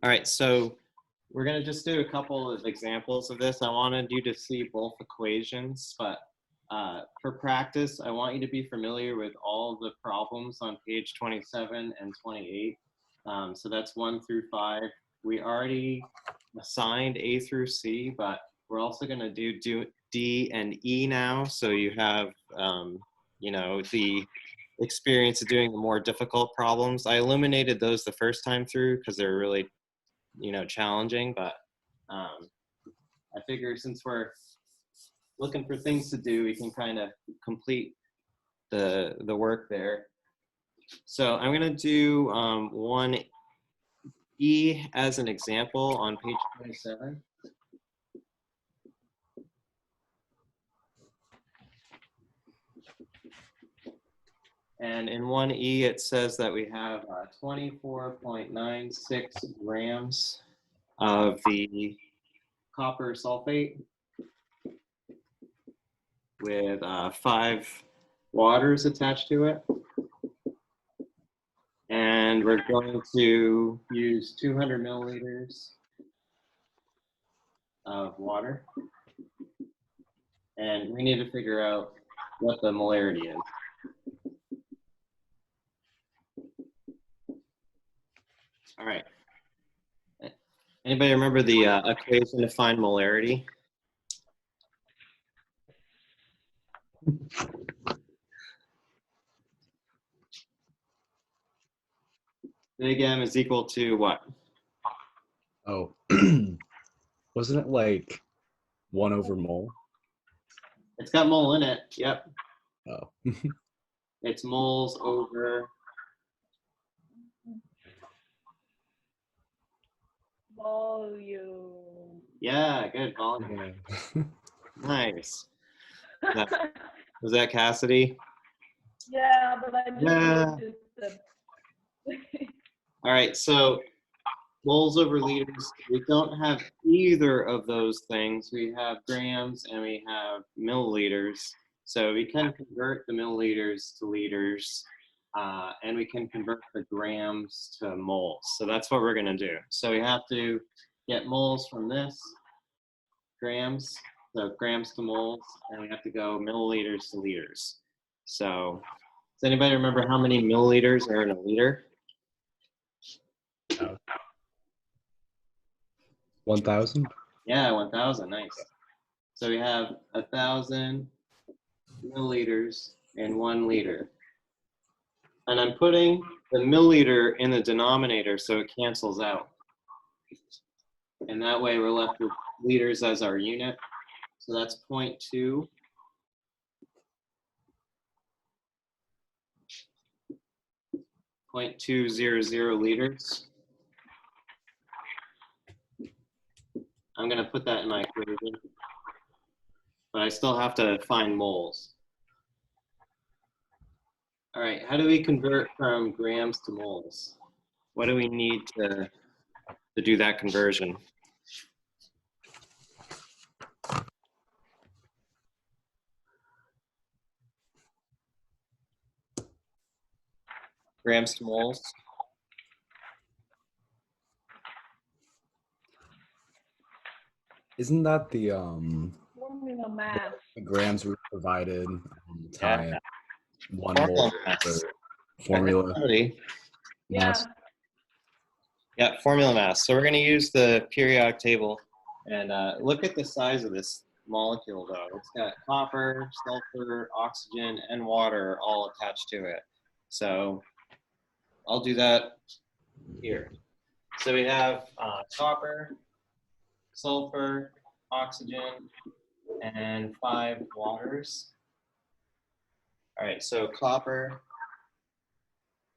All right, so we're going to just do a couple of examples of this. I wanted you to see both equations, but for practice, I want you to be familiar with all the problems on page 27 and 28. So that's 1 through 5. We already assigned A through C, but we're also going to do D and E now. So you have, you know, the experience of doing the more difficult problems. I eliminated those the first time through because they're really, you know, challenging, but I figure since we're looking for things to do, we can kind of complete the work there. So I'm going to do 1E as an example on page 27. And in 1E, it says that we have 24.96 grams of the copper sulfate with 5 waters attached to it. And we're going to use 200 milliliters of water. And we need to figure out what the molarity is. All right. Anybody remember the equation to find molarity? Big M is equal to what? Oh, wasn't it like 1 over mole? It's got mole in it. Yep. Oh. It's moles over volume. Yeah, good volume. Nice. Was that Cassidy? Yeah, but I just noticed the All right, so moles over liters, we don't have either of those things. We have grams and we have milliliters. So we can convert the milliliters to liters, and we can convert the grams to moles. So that's what we're gonna do. So we have to get moles from this, grams, so grams to moles, and we have to go milliliters to liters. So does anybody remember how many milliliters are in a liter? 1,000? Yeah, 1,000, nice. So we have 1,000 milliliters in 1 liter. And I'm putting the milliliter in the denominator so it cancels out. And that way we're left with liters as our unit. So that's 0.2. .200 liters. I'm going to put that in my equation, but I still have to find moles. All right, how do we convert from grams to moles? What do we need to do that conversion? Grams to moles? Isn't that the formula math. the grams we provided Yeah. time 1 mole per formula? Yeah. Yeah, formula mass. So we're going to use the periodic table and look at the size of this molecule though. It's got copper, sulfur, oxygen, and water all attached to it. So I'll do that here. So we have copper, sulfur, oxygen, and 5 waters. All right, so copper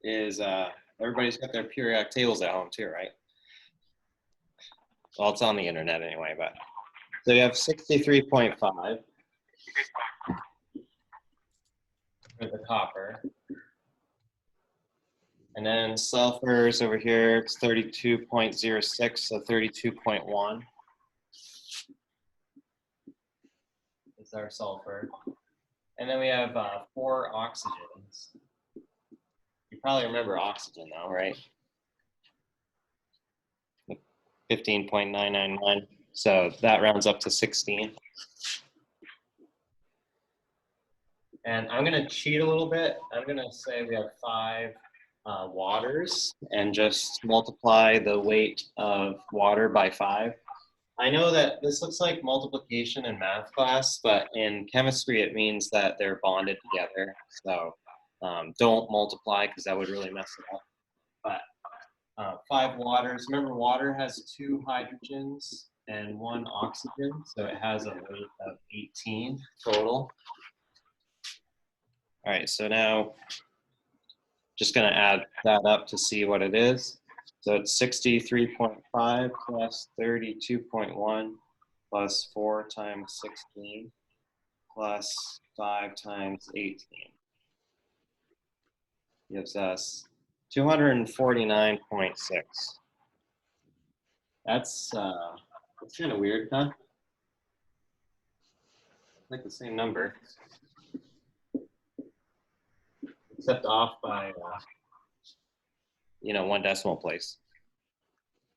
is, everybody's got their periodic tables at home too, right? Well, it's on the internet anyway, but. So you have 63.5 for the copper. And then sulfur is over here, it's 32.06, so 32.1 is our sulfur. And then we have 4 oxygens. You probably remember oxygen though, right? 15.999. So that rounds up to 16. And I'm going to cheat a little bit. I'm going to say we have 5 waters and just multiply the weight of water by 5. I know that this looks like multiplication in math class, but in chemistry it means that they're bonded together. So don't multiply because that would really mess it up. But 5 waters. Remember, water has 2 hydrogens and 1 oxygen, so it has a weight of 18 total. All right, so now just going to add that up to see what it is. So it's 63.5 plus 32.1 plus 4 times 16 plus 5 times 18 gives us 249.6. That's kind of weird, huh? Like the same number, except off by 1 decimal place.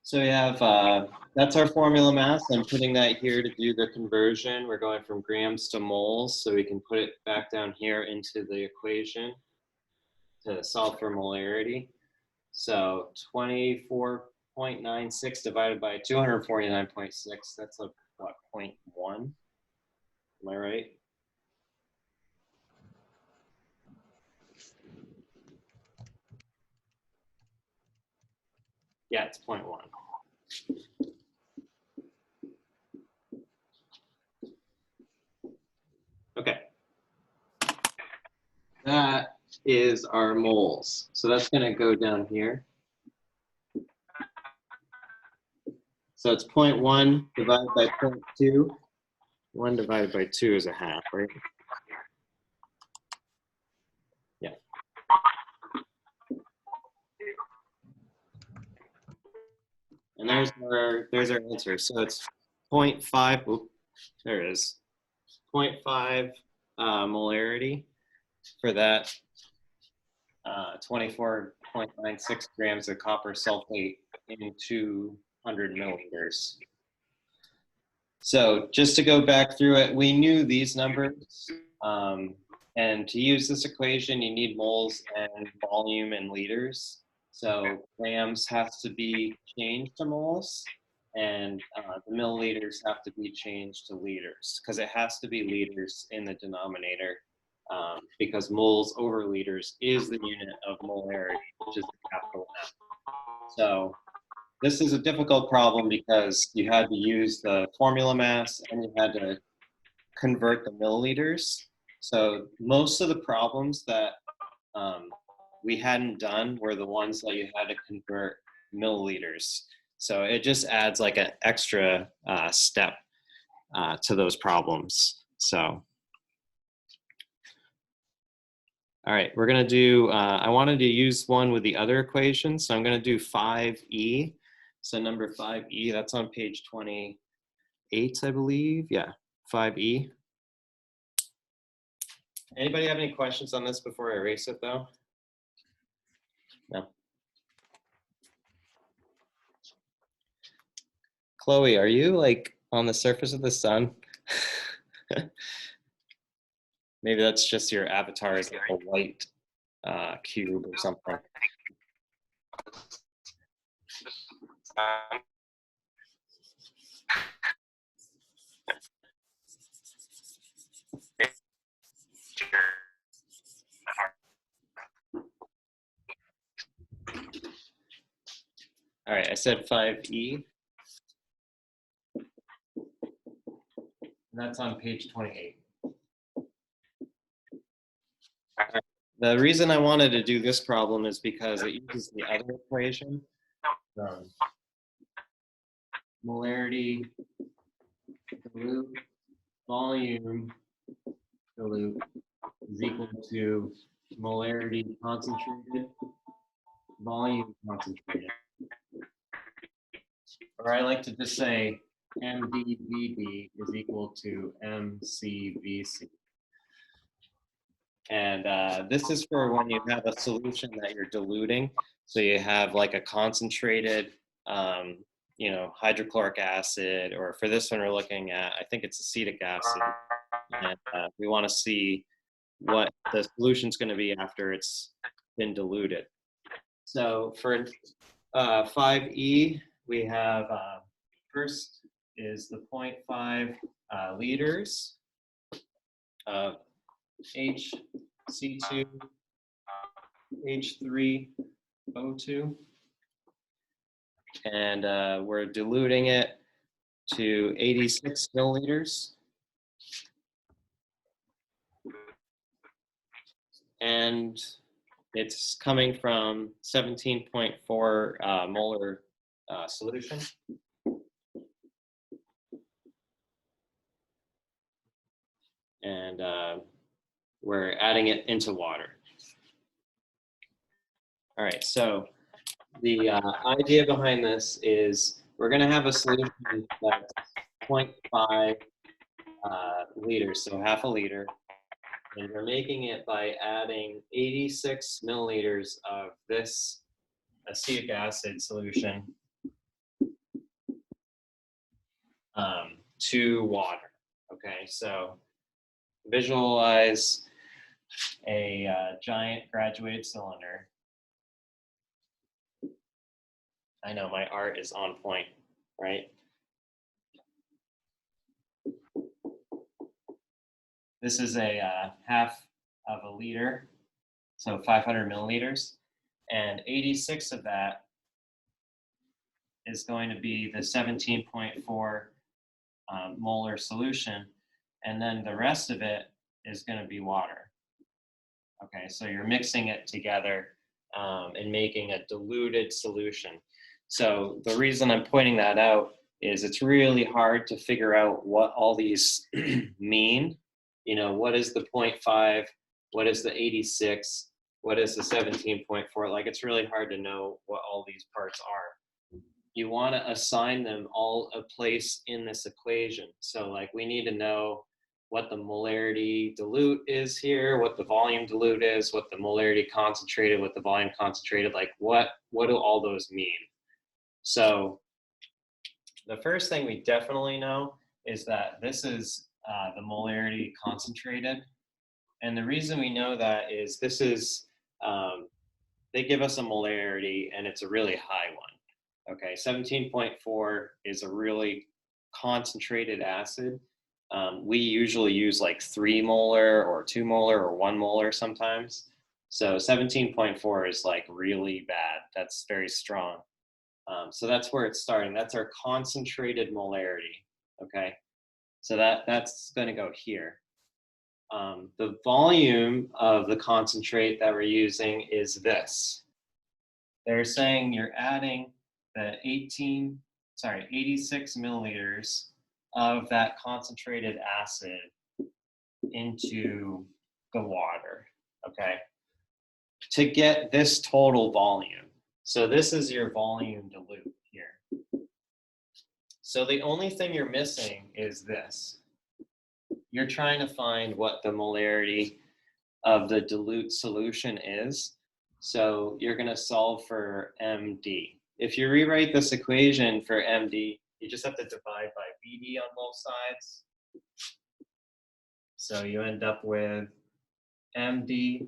So we have, that's our formula mass. I'm putting that here to do the conversion. We're going from grams to moles, so we can put it back down here into the equation to solve for molarity. So 24.96 divided by 249.6, that's a, what, 0.1? Am I right? Yeah, it's 0.1. Okay. That is our moles. So that's going to go down here. So it's 0.1 divided by 0.2. 1 divided by 2 is a half, right? Yeah. And there's our answer. So it's 0.5. Oops, there it is. 0.5 molarity for that 24.96 grams of copper sulfate in 200 milliliters. So just to go back through it, we knew these numbers. And to use this equation, you need moles and volume in liters. So grams has to be changed to moles, and the milliliters have to be changed to liters, because it has to be liters in the denominator, because moles over liters is the unit of molarity, which is the capital M. So this is a difficult problem because you had to use the formula mass and you had to convert the milliliters. So most of the problems that we hadn't done were the ones that you had to convert milliliters. So it just adds like an extra step to those problems. So, all right, we're gonna do, I wanted to use one with the other equation, so I'm gonna do 5e. So number 5e, that's on page 28, I believe. Yeah, 5e. Anybody have any questions on this before I erase it though? No. Chloe, are you like on the surface of the sun? Maybe that's just your avatar is like a white cube or something. All right, I said 5e. That's on page 28. The reason I wanted to do this problem is because it uses the other equation. Molarity dilute volume dilute is equal to molarity concentrated volume concentrated. Or I like to just say MdVd is equal to McVc. And this is for when you have a solution that you're diluting. So you have like a concentrated, you know, hydrochloric acid, or for this one, we're looking at, I think it's acetic acid. And we want to see what the solution's going to be after it's been diluted. So for 5E, we have first is the 0.5 liters of HC2, H3O2. And we're diluting it to 86 milliliters. And it's coming from 17.4 molar solution. And we're adding it into water. All right, so the idea behind this is we're going to have a solution that's 0.5 liters, so half a liter. And we're making it by adding 86 milliliters of this acetic acid solution to water. Okay, so visualize a giant graduated cylinder. I know my art is on point, right? This is a half of a liter, so 500 milliliters, and 86 of that is going to be the 17.4 molar solution, and then the rest of it is going to be water. Okay, so you're mixing it together and making a diluted solution. So the reason I'm pointing that out is it's really hard to figure out what all these mean. You know, what is the 0.5? What is the 86? What is the 17.4? Like, it's really hard to know what all these parts are. You want to assign them all a place in this equation. So like, we need to know what the molarity dilute is here, what the volume dilute is, what the molarity concentrated, what the volume concentrated, like what do all those mean? So the first thing we definitely know is that this is the molarity concentrated. And the reason we know that is this is, they give us a molarity and it's a really high one. Okay, 17.4 is a really concentrated acid. We usually use like 3 molar or 2 molar or 1 molar sometimes. So 17.4 is like really bad. That's very strong. So that's where it's starting. That's our concentrated molarity. Okay, so that's going to go here. The volume of the concentrate that we're using is this. They're saying you're adding the 86 milliliters of that concentrated acid into the water, okay, to get this total volume. So this is your volume dilute here. So the only thing you're missing is this. You're trying to find what the molarity of the dilute solution is. So you're going to solve for MD. If you rewrite this equation for MD, you just have to divide by VD on both sides. So you end up with MD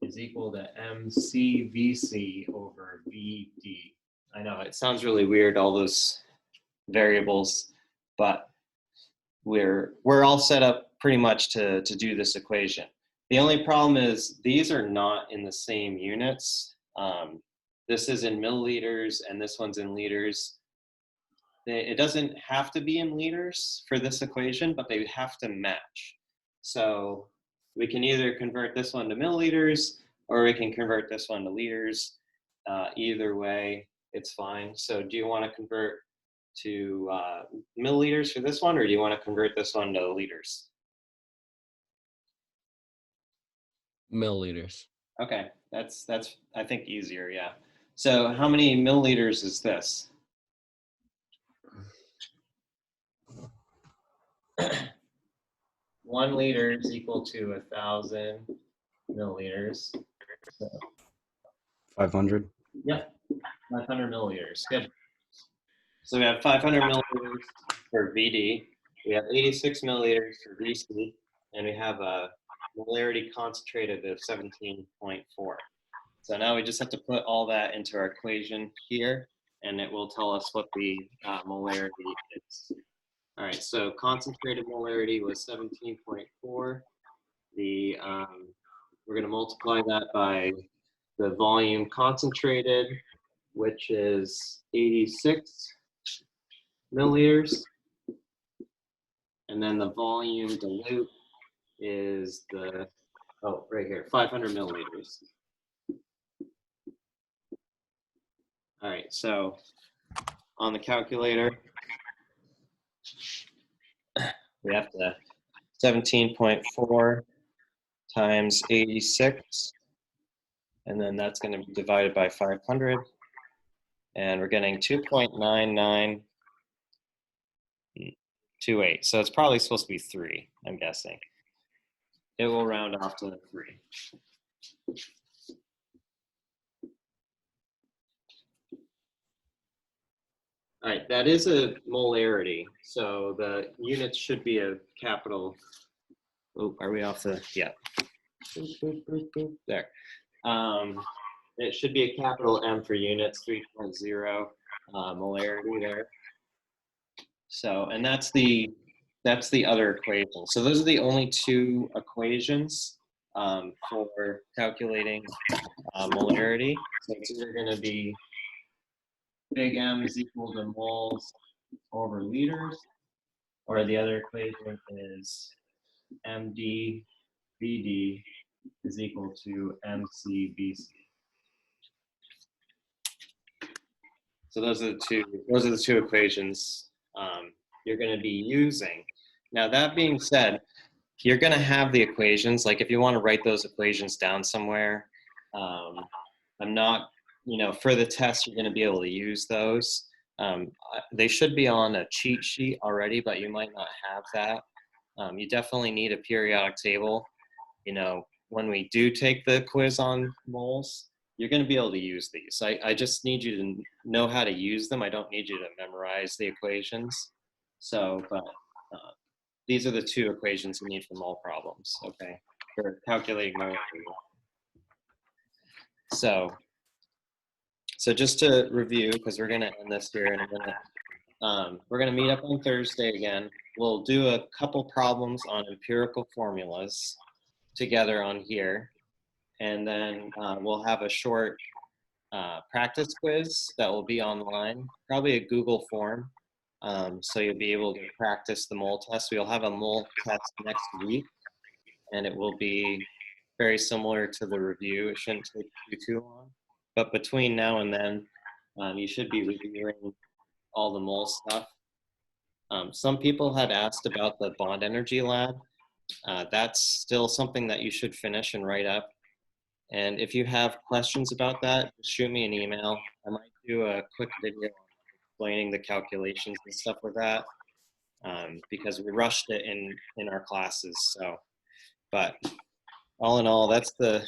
is equal to MCVC over VD. I know it sounds really weird, all those variables, but we're all set up pretty much to do this equation. The only problem is these are not in the same units. This is in milliliters and this one's in liters. It doesn't have to be in liters for this equation, but they have to match. So we can either convert this one to milliliters or we can convert this one to liters. Either way, it's fine. So do you want to convert to milliliters for this one, or do you want to convert this one to liters? Milliliters. Okay, that's I think easier, yeah. So how many milliliters is this? One liter is equal to 1,000 milliliters. So, 500. yep, 500 milliliters. Good. So we have 500 milliliters for VD, we have 86 milliliters for VC, and we have a molarity concentrated of 17.4. So now we just have to put all that into our equation here, and it will tell us what the molarity is. All right, so concentrated molarity was 17.4. We're going to multiply that by the volume concentrated, which is 86 milliliters. And then the volume dilute is right here, 500 milliliters. All right, so on the calculator, we have to 17.4 times 86, and then that's going to be divided by 500, and we're getting 2.9928. So it's probably supposed to be 3, I'm guessing. It will round off to 3. All right, that is a molarity. So the units should be a capital. Oh, are we off the, yeah. Boop, boop, boop, boop. There. It should be a capital M for units, 3.0 molarity there. So, and that's the other equation. So those are the only 2 equations for calculating molarity. So it's either going to be big M is equal to moles over liters, or the other equation is MD VD is equal to MC VC. So those are the two equations you're going to be using. Now that being said, you're going to have the equations. Like if you want to write those equations down somewhere, I'm not, for the test, you're going to be able to use those. They should be on a cheat sheet already, but you might not have that. You definitely need a periodic table. When we do take the quiz on moles, you're going to be able to use these. I just need you to know how to use them. I don't need you to memorize the equations. So, but these are the 2 equations you need for mole problems, okay, for calculating molarity. So just to review, because we're going to end this here in a minute, we're going to meet up on Thursday again. We'll do a couple problems on empirical formulas together on here. And then we'll have a short practice quiz that will be online, probably a Google form. So you'll be able to practice the mole test. We'll have a mole test next week, and it will be very similar to the review. It shouldn't take you too long. But between now and then, you should be reviewing all the mole stuff. Some people had asked about the bond energy lab. That's still something that you should finish and write up. And if you have questions about that, just shoot me an email. I might do a quick video explaining the calculations and stuff with that, because we rushed it in our classes. So, but all in all, that's the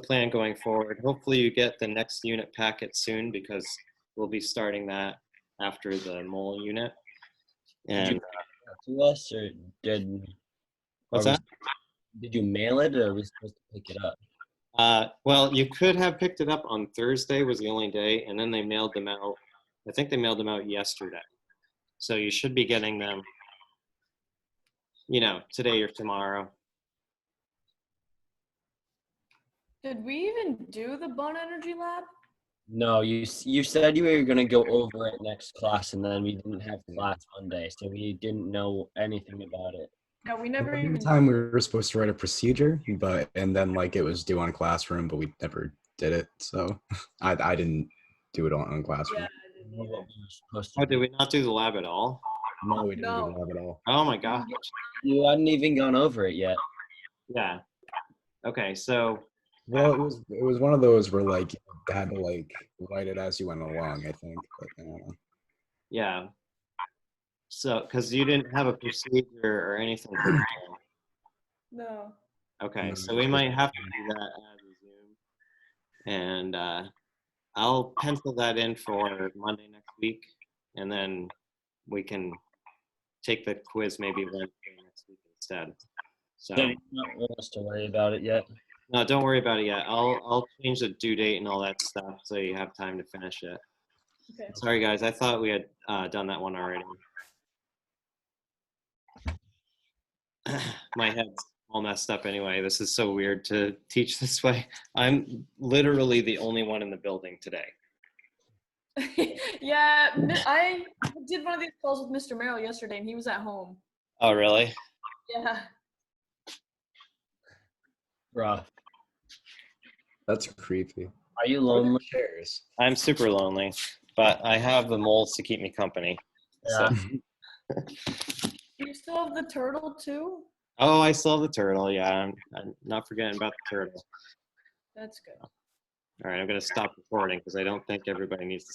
plan going forward. Hopefully you get the next unit packet soon, because we'll be starting that after the mole unit. And to us, or what's that? Did you mail it, or are we supposed to pick it up? Well, you could have picked it up on Thursday was the only day, and then they mailed them out. I think they mailed them out yesterday. So you should be getting them, today or tomorrow. Did we even do the bond energy lab? No, you said you were going to go over it next class, and then we didn't have class Monday, so we didn't know anything about it. No, we never Every even. time we were supposed to write a procedure, and then it was due on Classroom, but we never did it. So I didn't do it on Classroom. Yeah, I didn't What either. we were supposed to Oh, do. did we not do the lab at all? No, we didn't No. do the lab at all. Oh my gosh. You hadn't even gone over it yet. Yeah. Okay, so Well, it was one of those where you had to write it as you went along, I think. But I don't know. yeah. So, because you didn't have a procedure or anything prepared. No. Okay, No, so we might have to do that as a Zoom. And I'll pencil that in for Monday next week. and then we can take the quiz maybe Wednesday next week instead. So So you don't want us to worry about it yet? no, don't worry about it yet. I'll change the due date and all that stuff so you have time to finish it. Okay. Sorry guys, I thought we had done that one already. My head's all messed up anyway. This is so weird to teach this way. I'm literally the only one in the building today. Yeah, I did one of these calls with Mr. Merrill yesterday, and he was at home. Oh, really? Yeah. Bruh. That's creepy. Are you What are lonely? chairs? I'm super lonely, but I have the moles to keep me company. So. Yeah. You still have the turtle too? Oh, I still have the turtle. Yeah, I'm not forgetting about the turtle. That's good. All right, I'm going to stop recording because I don't think everybody needs to